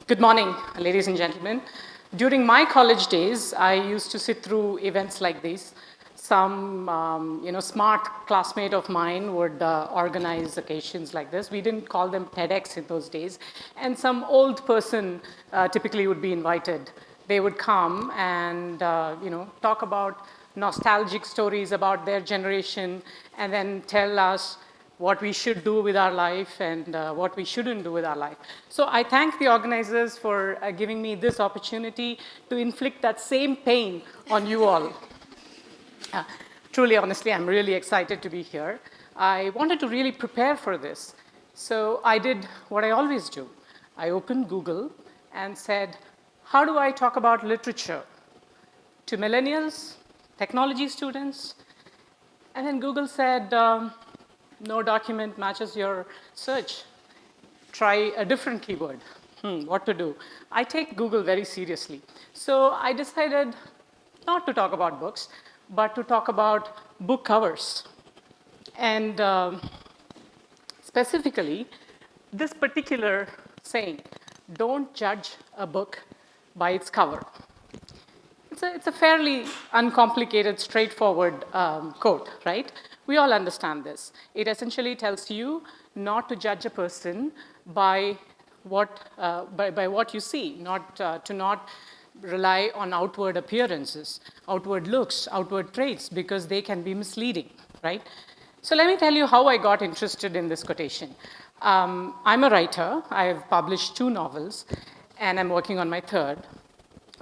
Good morning, ladies and gentlemen. During my college days, I used to sit through events like these. Some, smart classmate of mine would organize occasions like this. We didn't call them TEDx in those days. And some old person typically would be invited. They would come and, talk about nostalgic stories about their generation and then tell us what we should do with our life and what we shouldn't do with our life. So I thank the organizers for giving me this opportunity to inflict that same pain on you all. Uh, Truly, honestly, I'm really excited to be here. I wanted to really prepare for this. So I did what I always do. I opened Google and said, how do I talk about literature to millennials, technology students? And then Google said, no document matches your search. Try a different keyword. What to do? I take Google very seriously. So I decided not to talk about books, but to talk about book covers. And specifically, this particular saying, don't judge a book by its cover. It's a fairly uncomplicated, straightforward quote, right? We all understand this. It essentially tells you not to judge a person by what you see, to not rely on outward appearances, outward looks, outward traits, because they can be misleading, right? So let me tell you how I got interested in this quotation. I'm a writer. I've published 2 novels, and I'm working on my 3rd.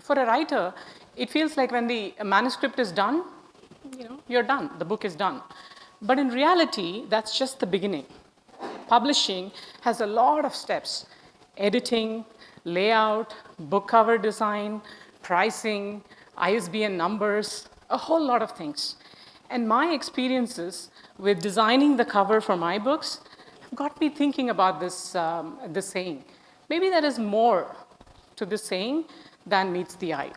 For a writer, it feels like when the manuscript is done, you're done. The book is done. But in reality, that's just the beginning. Publishing has a lot of steps: editing, layout, book cover design, pricing, ISBN numbers, a whole lot of things. And my experiences with designing the cover for my books got me thinking about this saying. Maybe there is more to this saying than meets the eye.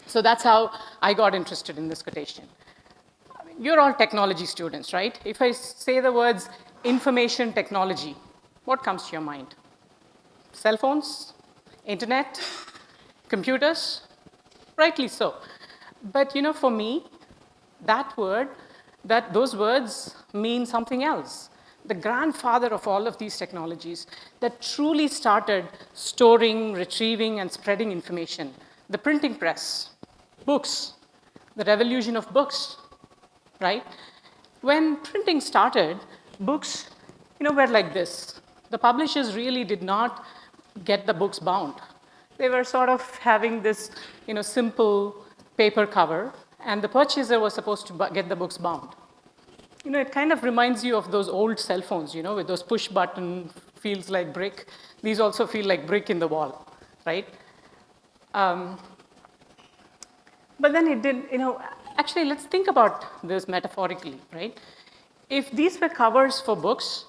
So that's how I got interested in this quotation. You're all technology students, right? If I say the words information technology, what comes to your mind? Cell phones? Internet? Computers? Rightly so. But for me, those words mean something else. The grandfather of all of these technologies that truly started storing, retrieving, and spreading information. The printing press, books, the revolution of books, right? When printing started, books, were like this. The publishers really did not get the books bound. They were sort of having this, simple paper cover, and the purchaser was supposed to get the books bound. It kind of reminds you of those old cell phones, with those push button, feels like brick. These also feel like brick in the wall, right? But then it did, actually, let's think about this metaphorically, right? If these were covers for books,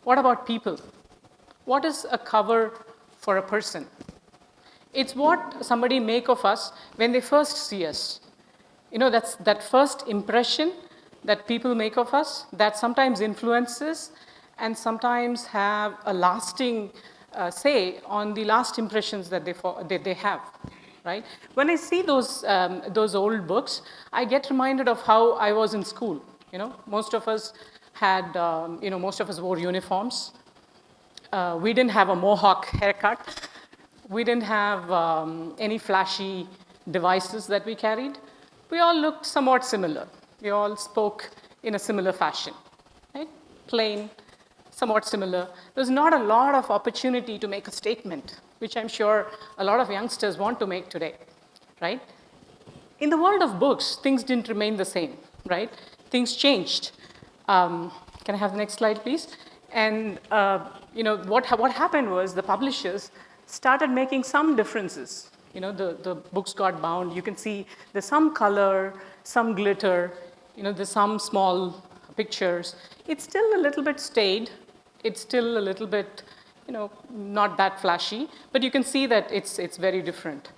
what about people? What is a cover for a person? It's what somebody make of us when they first see us. That's that first impression that people make of us that sometimes influences and sometimes have a lasting say on the last impressions that they have, right? When I see those old books, I get reminded of how I was in school. Most of us wore uniforms. We didn't have a mohawk haircut. We didn't have any flashy devices that we carried. We all looked somewhat similar. We all spoke in a similar fashion, right? Plain, somewhat similar. There's not a lot of opportunity to make a statement, which I'm sure a lot of youngsters want to make today, right? In the world of books, things didn't remain the same, right? Things changed. Can I have the next slide, please? And what happened was the publishers started making some differences. The books got bound. You can see there's some color, some glitter, there's some small pictures. It's still a little bit staid. It's still a little bit, not that flashy, but you can see that it's very different.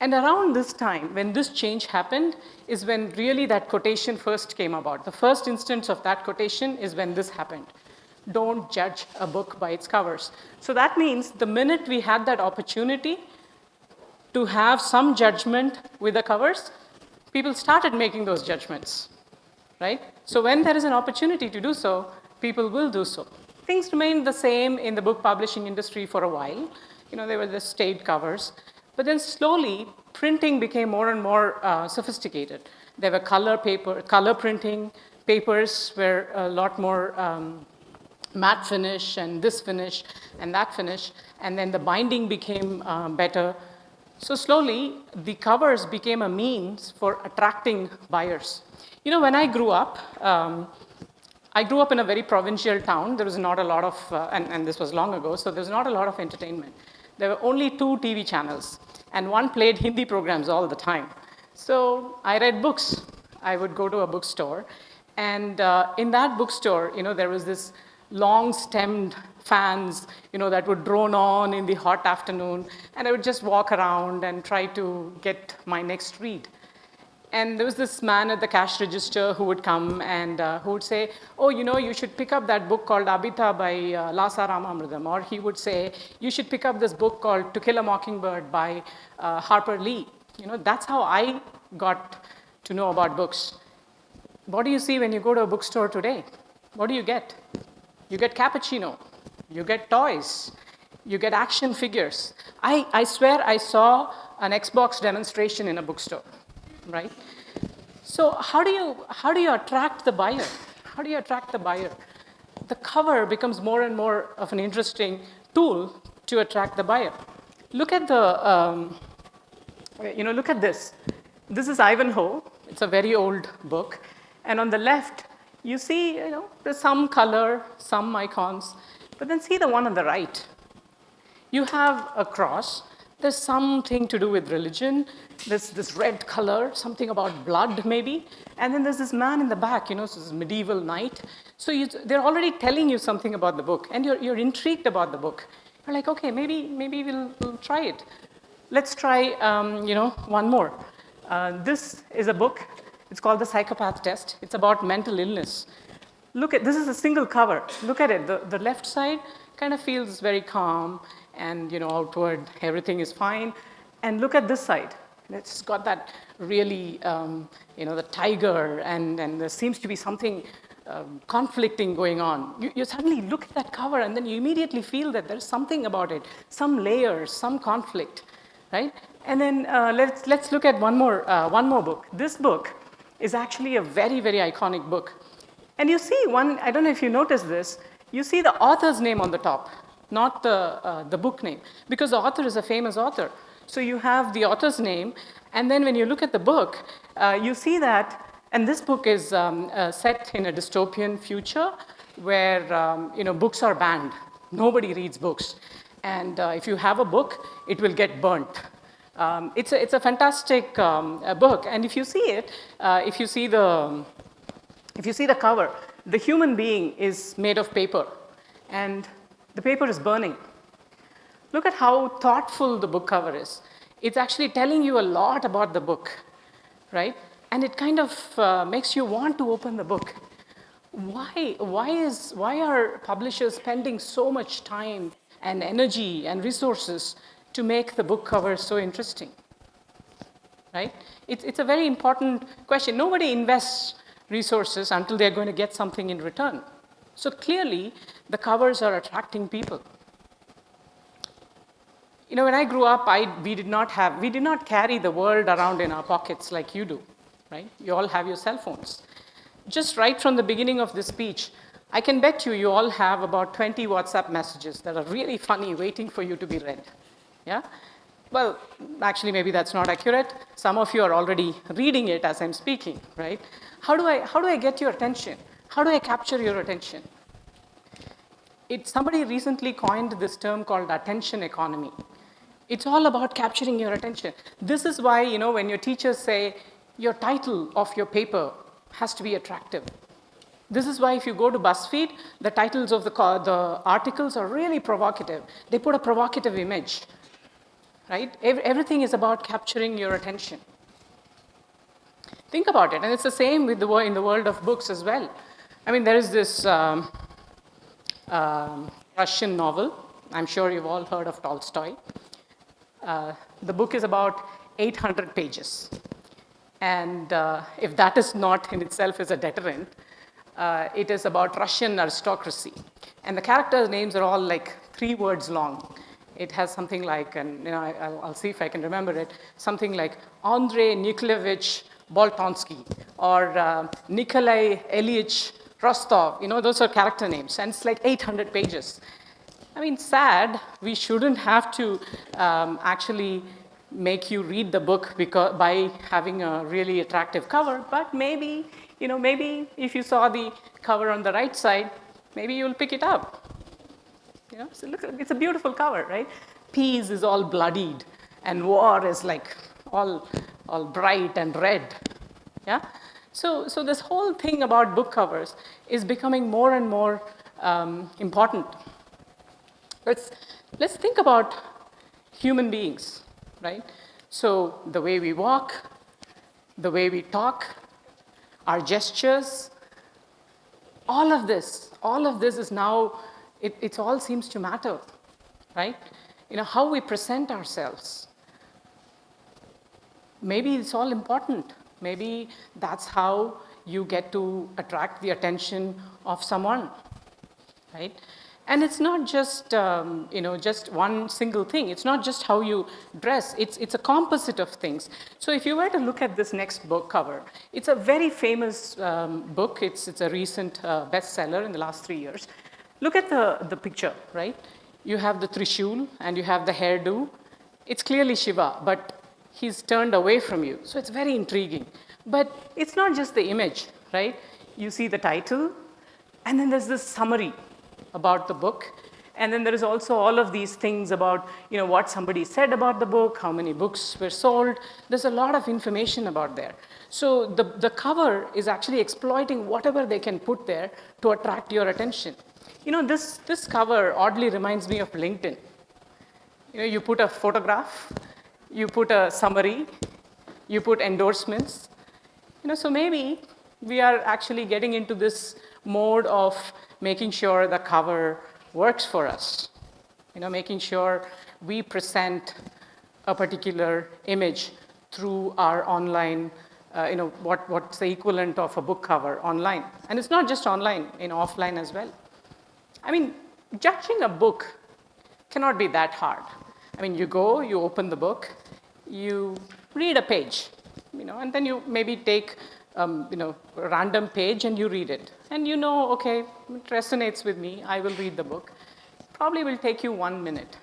And around this time, when this change happened, is when really that quotation first came about. The first instance of that quotation is when this happened. don't judge a book by its covers. So that means the minute we had that opportunity to have some judgment with the covers, people started making those judgments, right? So when there is an opportunity to do so, people will do so. Things remained the same in the book publishing industry for a while. They were the staid covers. But then slowly, printing became more and more sophisticated. There were color printing. Papers were a lot more matte finish and this finish and that finish. And then the binding became better. So slowly, the covers became a means for attracting buyers. When I grew up in a very provincial town. There was not a lot of, and this was long ago, so there was not a lot of entertainment. There were only 2 TV channels, and one played Hindi programs all the time. So I read books. I would go to a bookstore, and in that bookstore, there was this long-stemmed fans, that would drone on in the hot afternoon, and I would just walk around and try to get my next read. And there was this man at the cash register who would come and who would say, oh, you should pick up that book called Abhita by Lasa Ramamridam. Or he would say, you should pick up this book called To Kill a Mockingbird by Harper Lee. That's how I got to know about books. What do you see when you go to a bookstore today? What do you get? You get cappuccino. You get toys. You get action figures. I swear I saw an Xbox demonstration in a bookstore. Right? So how do you attract the buyer? How do you attract the buyer? The cover becomes more and more of an interesting tool to attract the buyer. Look at look at this. This is Ivanhoe. It's a very old book. And on the left, you see, there's some color, some icons. But then see the one on the right. You have a cross. There's something to do with religion. There's this red color, something about blood maybe. And then there's this man in the back, so this medieval knight. So they're already telling you something about the book, and you're intrigued about the book. You're like, okay, maybe we'll try it. Let's try, one more. This is a book. It's called The Psychopath Test. It's about mental illness. This is a single cover. Look at it. The left side kind of feels very calm, and outward everything is fine. And look at this side. It's got that really, the tiger, and there seems to be something conflicting going on. You suddenly look at that cover, and then you immediately feel that there's something about it, some layers, some conflict, right? And then let's look at one more book. This book is actually a very, very iconic book. And you see I don't know if you noticed this, you see the author's name on the top, not the book name, because the author is a famous author. So you have the author's name, and then when you look at the book, you see that, and this book is set in a dystopian future where books are banned. Nobody reads books, and if you have a book, it will get burnt. It's a fantastic book, and if you see it, if you see the cover, the human being is made of paper, and the paper is burning. Look at how thoughtful the book cover is. It's actually telling you a lot about the book, right? And it kind of makes you want to open the book. Why are publishers spending so much time and energy and resources to make the book cover so interesting, right? It's a very important question. Nobody invests resources until they're going to get something in return. So clearly, the covers are attracting people. When I grew up, we did not carry the world around in our pockets like you do, right? You all have your cell phones. Just right from the beginning of this speech, I can bet you all have about 20 WhatsApp messages that are really funny waiting for you to be read, yeah? Well, actually, maybe that's not accurate. Some of you are already reading it as I'm speaking, right? How do I get your attention? How do I capture your attention? Somebody recently coined this term called attention economy. It's all about capturing your attention. This is why, when your teachers say your title of your paper has to be attractive. This is why if you go to BuzzFeed, the titles of the articles are really provocative. They put a provocative image, right? Everything is about capturing your attention. Think about it, and it's the same in the world of books as well. I mean, there is this Russian novel. I'm sure you've all heard of Tolstoy. The book is about 800 pages. And if that is not in itself is a deterrent, it is about Russian aristocracy. And the characters' names are all like 3 words long. It has something like, and I'll see if I can remember it, something like Andrei Nikolaevich Boltonsky or Nikolai Ilyich Rostov. Those are character names. And it's like 800 pages. I mean, sad, we shouldn't have to actually make you read the book by having a really attractive cover, but maybe if you saw the cover on the right side, maybe you'll pick it up. So look, it's a beautiful cover, right? Peace is all bloodied, and war is like all bright and red. Yeah. So this whole thing about book covers is becoming more and more important. Let's think about human beings, right? So the way we walk, the way we talk, our gestures, all of this is now, it all seems to matter, right? How we present ourselves. Maybe it's all important. Maybe that's how you get to attract the attention of someone, right? And it's not just, just one single thing. It's not just how you dress. It's a composite of things. So if you were to look at this next book cover, it's a very famous book. It's a recent bestseller in the last 3 years. Look at the picture, right? You have the Trishul and you have the hairdo. It's clearly Shiva, but he's turned away from you. So it's very intriguing. But it's not just the image, right? You see the title, and then there's this summary about the book. And then there is also all of these things about what somebody said about the book, how many books were sold. There's a lot of information about there. So the cover is actually exploiting whatever they can put there to attract your attention. This cover oddly reminds me of LinkedIn. You put a photograph, you put a summary, you put endorsements. So maybe we are actually getting into this mode of making sure the cover works for us. Making sure we present a particular image through our online, what's the equivalent of a book cover online. And it's not just online, offline as well. I mean, judging a book cannot be that hard. I mean, you go, you open the book, you read a page, and then you maybe take a random page and you read it. And okay, it resonates with me, I will read the book. Probably will take you 1 minute.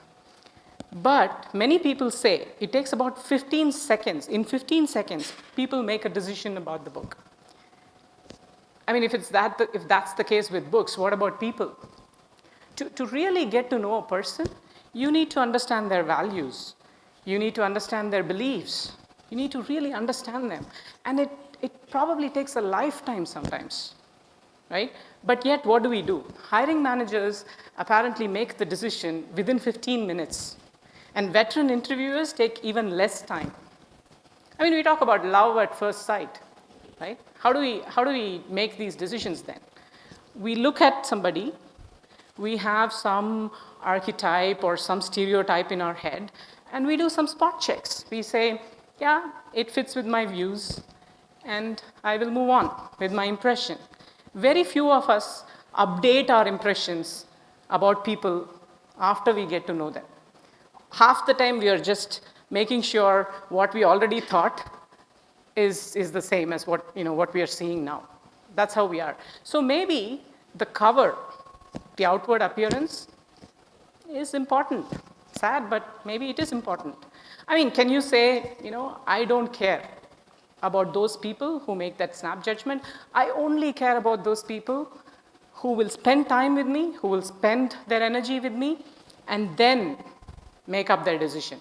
But many people say it takes about 15 seconds. In 15 seconds, people make a decision about the book. I mean, if that's the case with books, what about people? To really get to know a person, you need to understand their values. You need to understand their beliefs. You need to really understand them. And it probably takes a lifetime sometimes, right? But yet, what do? Hiring managers apparently make the decision within 15 minutes. And veteran interviewers take even less time. I mean, we talk about love at first sight, right? How do we make these decisions then? We look at somebody, we have some archetype or some stereotype in our head, and we do some spot checks. We say, yeah, it fits with my views, and I will move on with my impression. Very few of us update our impressions about people after we get to know them. Half the time we are just making sure what we already thought is the same as what we are seeing now. That's how we are. So maybe the cover, the outward appearance, is important. Sad, but maybe it is important. I mean, can you say, I don't care about those people who make that snap judgment. I only care about those people who will spend time with me, who will spend their energy with me, and then make up their decision,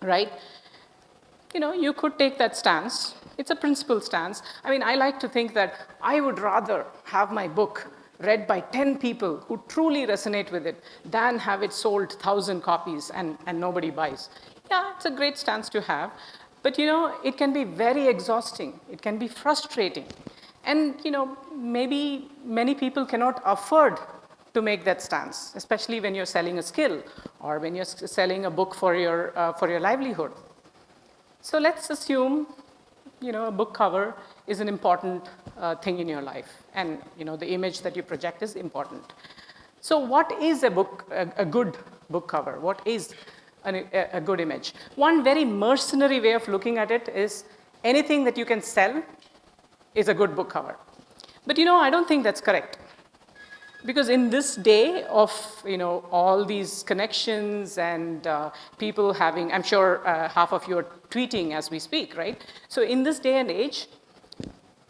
right? You could take that stance. It's a principled stance. I mean, I like to think that I would rather have my book read by 10 people who truly resonate with it than have it sold 1,000 copies and nobody buys. Yeah, it's a great stance to have. But, it can be very exhausting. It can be frustrating. And, maybe many people cannot afford to make that stance, especially when you're selling a skill or when you're selling a book for your livelihood. So let's assume, a book cover is an important thing in your life, and the image that you project is important. So what is a good book cover? What is a good image? One very mercenary way of looking at it is anything that you can sell is a good book cover. But I don't think that's correct. Because in this day of all these connections and people having, I'm sure half of you are tweeting as we speak, right? So in this day and age,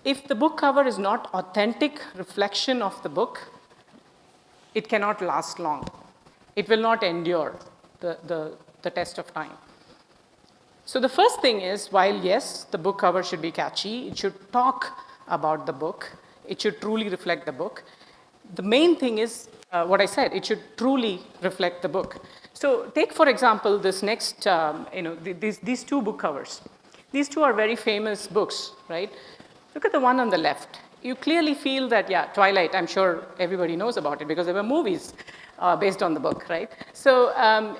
if the book cover is not authentic reflection of the book, it cannot last long. It will not endure the test of time. So the first thing is, while yes, the book cover should be catchy, it should talk about the book, it should truly reflect the book. The main thing is what I said, it should truly reflect the book. So take, for example, this next, these two book covers. These two are very famous books, right? Look at the one on the left. You clearly feel that, yeah, Twilight, I'm sure everybody knows about it because there were movies based on the book, right? So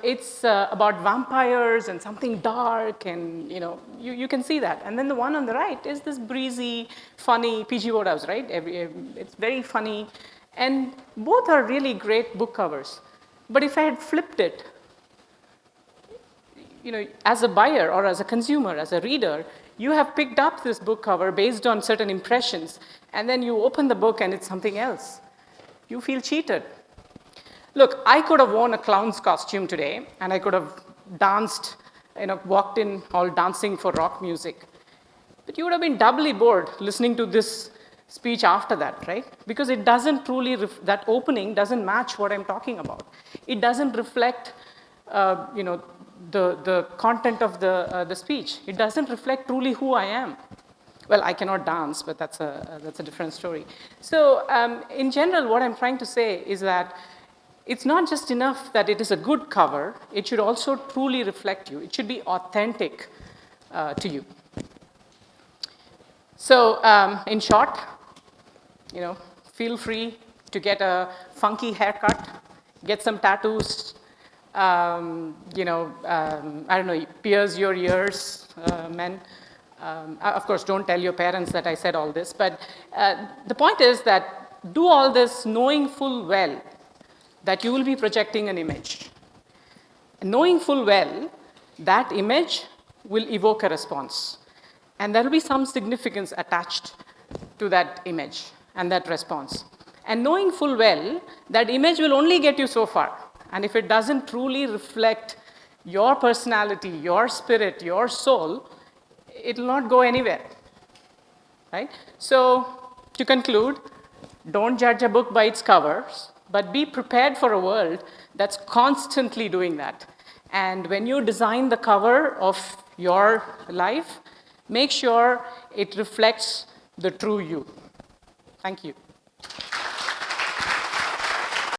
it's about vampires and something dark, and you can see that. And then the one on the right is this breezy, funny, PG Wodehouse, right? It's very funny. And both are really great book covers. But if I had flipped it, as a buyer or as a consumer, as a reader, you have picked up this book cover based on certain impressions, and then you open the book and it's something else. You feel cheated. Look, I could have worn a clown's costume today, and I could have danced, walked in all dancing for rock music. But you would have been doubly bored listening to this speech after that, right? Because it doesn't truly, that opening doesn't match what I'm talking about. It doesn't reflect, the content of the speech. It doesn't reflect truly who I am. Well, I cannot dance, but that's a different story. So in general, what I'm trying to say is that it's not just enough that it is a good cover, it should also truly reflect you. It should be authentic to you. So in short, feel free to get a funky haircut, get some tattoos, I don't know, pierce your ears, men. Of course, don't tell your parents that I said all this, but the point is that do all this knowing full well that you will be projecting an image. And knowing full well that image will evoke a response. And there will be some significance attached to that image and that response. And knowing full well that image will only get you so far. And if it doesn't truly reflect your personality, your spirit, your soul, it will not go anywhere. Right? So to conclude, don't judge a book by its covers, but be prepared for a world that's constantly doing that. And when you design the cover of your life, make sure it reflects the true you. Thank you.